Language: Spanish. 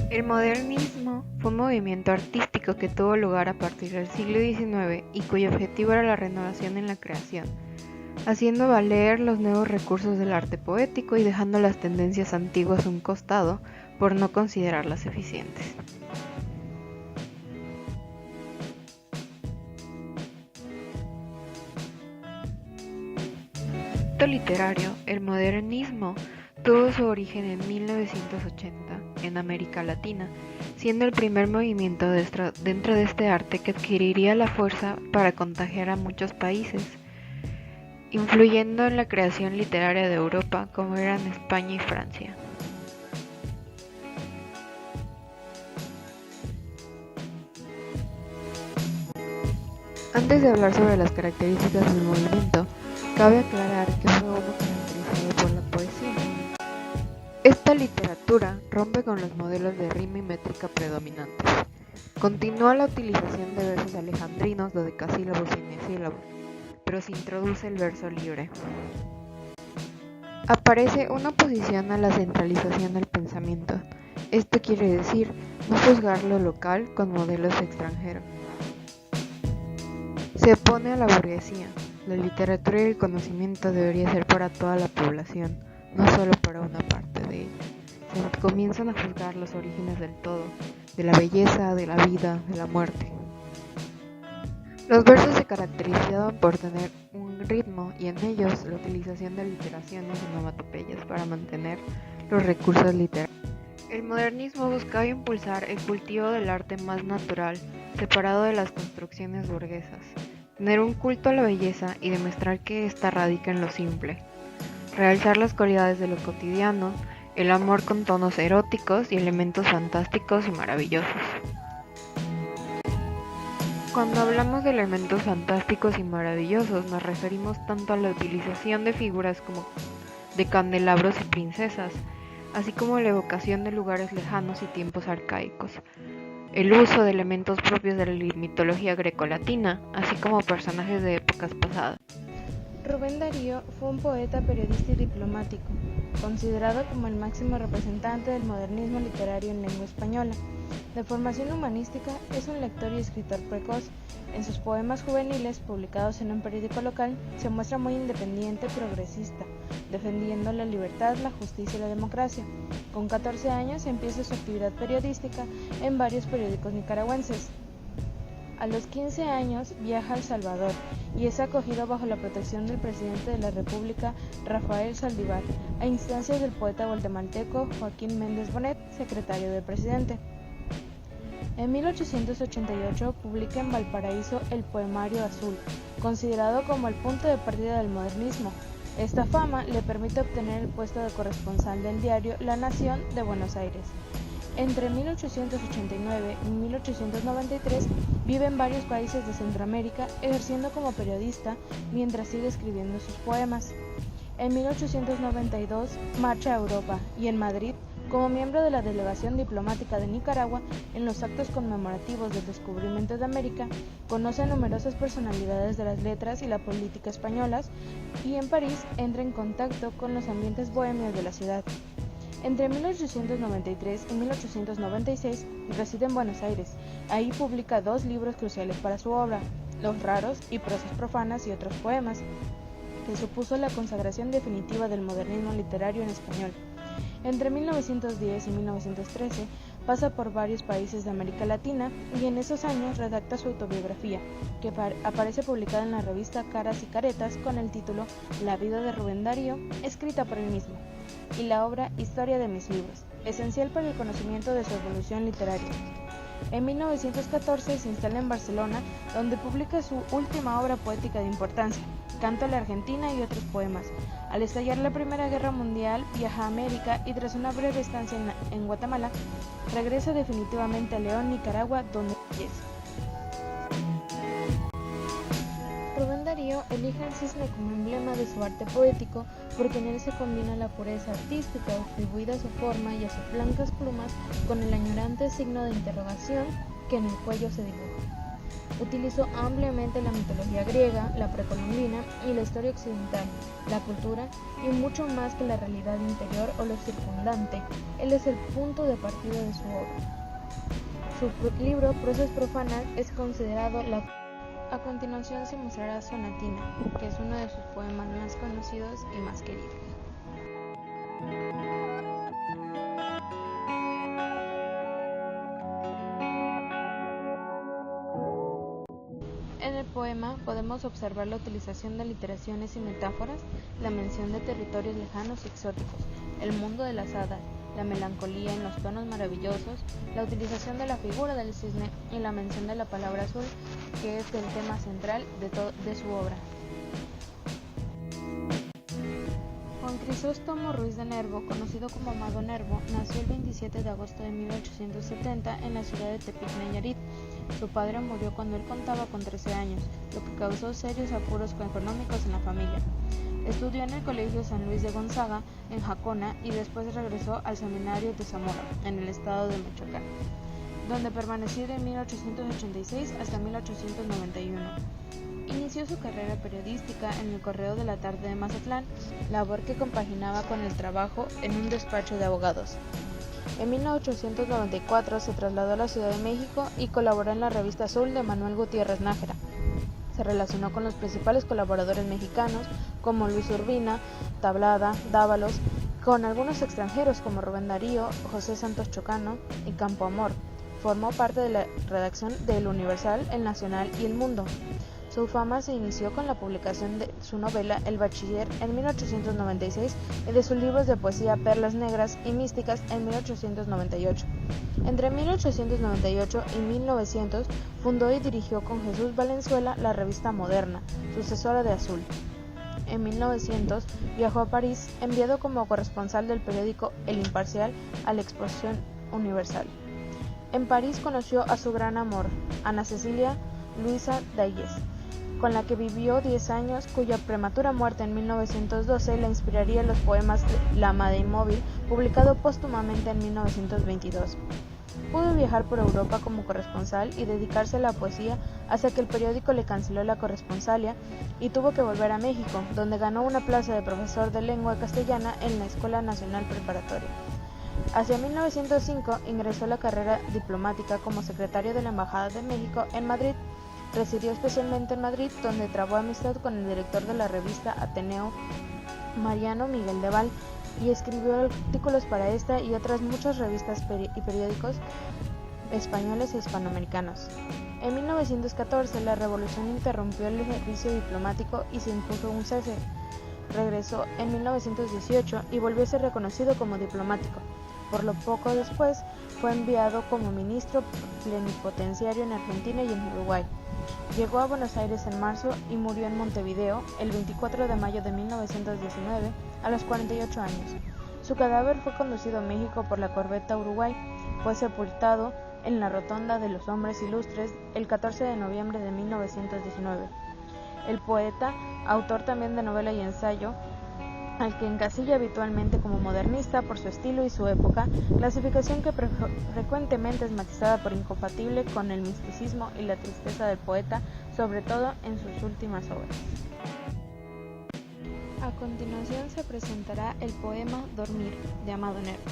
El modernismo fue un movimiento artístico que tuvo lugar a partir del siglo XIX y cuyo objetivo era la renovación en la creación, haciendo valer los nuevos recursos del arte poético y dejando las tendencias antiguas a un costado por no considerarlas eficientes. En el ámbito literario, el modernismo tuvo su origen en 1980 en América Latina, siendo el primer movimiento dentro de este arte que adquiriría la fuerza para contagiar a muchos países, influyendo en la creación literaria de Europa como eran España y Francia. Antes de hablar sobre las características del movimiento, cabe aclarar que fue uno caracterizado por la poesía. Esta literatura rompe con los modelos de rima y métrica predominantes. Continúa la utilización de versos alejandrinos, dodecasílabos y unisílabos, pero se introduce el verso libre. Aparece una oposición a la centralización del pensamiento. Esto quiere decir no juzgar lo local con modelos extranjeros. Se opone a la burguesía. La literatura y el conocimiento debería ser para toda la población, no solo para una parte de ella. Se comienzan a juzgar los orígenes del todo, de la belleza, de la vida, de la muerte. Los versos se caracterizaban por tener un ritmo y en ellos la utilización de aliteraciones y onomatopeyas para mantener los recursos literarios. El modernismo buscaba impulsar el cultivo del arte más natural, separado de las construcciones burguesas, tener un culto a la belleza y demostrar que ésta radica en lo simple, realzar las cualidades de lo cotidiano, el amor con tonos eróticos y elementos fantásticos y maravillosos. Cuando hablamos de elementos fantásticos y maravillosos nos referimos tanto a la utilización de figuras como de candelabros y princesas, así como la evocación de lugares lejanos y tiempos arcaicos, el uso de elementos propios de la mitología grecolatina, así como personajes de épocas pasadas. Rubén Darío fue un poeta, periodista y diplomático, considerado como el máximo representante del modernismo literario en lengua española. De formación humanística, es un lector y escritor precoz. En sus poemas juveniles, publicados en un periódico local, se muestra muy independiente y progresista, defendiendo la libertad, la justicia y la democracia. Con 14 años empieza su actividad periodística en varios periódicos nicaragüenses. A los 15 años viaja a El Salvador y es acogido bajo la protección del presidente de la República, Rafael Saldívar, a instancias del poeta guatemalteco Joaquín Méndez Bonet, secretario del presidente. En 1888 publica en Valparaíso el poemario Azul, considerado como el punto de partida del modernismo. Esta fama le permite obtener el puesto de corresponsal del diario La Nación de Buenos Aires. Entre 1889 y 1893 vive en varios países de Centroamérica ejerciendo como periodista mientras sigue escribiendo sus poemas. En 1892 marcha a Europa y en Madrid, como miembro de la delegación diplomática de Nicaragua en los actos conmemorativos del descubrimiento de América, conoce a numerosas personalidades de las letras y la política españolas y en París entra en contacto con los ambientes bohemios de la ciudad. Entre 1893 y 1896 reside en Buenos Aires. Ahí publica 2 libros cruciales para su obra, Los raros y prosas profanas y otros poemas, que supuso la consagración definitiva del modernismo literario en español. Entre 1910 y 1913 pasa por varios países de América Latina y en esos años redacta su autobiografía, que aparece publicada en la revista Caras y Caretas con el título La vida de Rubén Darío, escrita por él mismo, y la obra Historia de mis libros, esencial para el conocimiento de su evolución literaria. En 1914 se instala en Barcelona, donde publica su última obra poética de importancia, Canto a la Argentina y otros poemas. Al estallar la Primera Guerra Mundial, viaja a América y tras una breve estancia en Guatemala, regresa definitivamente a León, Nicaragua, donde fallece. Rubén Darío elige al cisne como emblema de su arte poético porque en él se combina la pureza artística atribuida a su forma y a sus blancas plumas con el añorante signo de interrogación que en el cuello se dibuja. Utilizó ampliamente la mitología griega, la precolombina y la historia occidental, la cultura y mucho más que la realidad interior o lo circundante. Él es el punto de partida de su obra. Su libro Prosas profanas es considerado la... A continuación se mostrará Sonatina, que es uno de sus poemas más conocidos y más queridos. En el poema podemos observar la utilización de literaciones y metáforas, la mención de territorios lejanos y exóticos, el mundo de las hadas, la melancolía en los tonos maravillosos, la utilización de la figura del cisne y la mención de la palabra azul, que es el tema central de su obra. Juan Crisóstomo Ruiz de Nervo, conocido como Amado Nervo, nació el 27 de agosto de 1870 en la ciudad de Tepic, Nayarit. Su padre murió cuando él contaba con 13 años, lo que causó serios apuros económicos en la familia. Estudió en el Colegio San Luis de Gonzaga, en Jacona, y después regresó al Seminario de Zamora, en el estado de Michoacán, donde permaneció de 1886 hasta 1891. Inició su carrera periodística en el Correo de la Tarde de Mazatlán, labor que compaginaba con el trabajo en un despacho de abogados. En 1894 se trasladó a la Ciudad de México y colaboró en la revista Azul de Manuel Gutiérrez Nájera. Se relacionó con los principales colaboradores mexicanos como Luis Urbina, Tablada, Dávalos, con algunos extranjeros como Rubén Darío, José Santos Chocano y Campo Amor. Formó parte de la redacción de El Universal, El Nacional y El Mundo. Su fama se inició con la publicación de su novela El Bachiller en 1896 y de sus libros de poesía Perlas Negras y Místicas en 1898. Entre 1898 y 1900 fundó y dirigió con Jesús Valenzuela la revista Moderna, sucesora de Azul. En 1900 viajó a París, enviado como corresponsal del periódico El Imparcial a la Exposición Universal. En París conoció a su gran amor, Ana Cecilia Luisa Dayes, con la que vivió 10 años, cuya prematura muerte en 1912 le inspiraría los poemas La Amada Inmóvil, publicado póstumamente en 1922. Pudo viajar por Europa como corresponsal y dedicarse a la poesía hasta que el periódico le canceló la corresponsalia y tuvo que volver a México, donde ganó una plaza de profesor de lengua castellana en la Escuela Nacional Preparatoria. Hacia 1905 ingresó a la carrera diplomática como secretario de la Embajada de México en Madrid. Residió especialmente en Madrid, donde trabó amistad con el director de la revista Ateneo, Mariano Miguel de Val, y escribió artículos para esta y otras muchas revistas y periódicos españoles e hispanoamericanos. En 1914 la revolución interrumpió el servicio diplomático y se impuso un cese. Regresó en 1918 y volvió a ser reconocido como diplomático. Por lo poco después fue enviado como ministro plenipotenciario en Argentina y en Uruguay. Llegó a Buenos Aires en marzo y murió en Montevideo el 24 de mayo de 1919 a los 48 años. Su cadáver fue conducido a México por la corbeta Uruguay. Fue sepultado en la Rotonda de los Hombres Ilustres el 14 de noviembre de 1919. El poeta, autor también de novela y ensayo, al que encasilla habitualmente como modernista por su estilo y su época, clasificación que frecuentemente es matizada por incompatible con el misticismo y la tristeza del poeta, sobre todo en sus últimas obras. A continuación se presentará el poema Dormir, de Amado Nervo.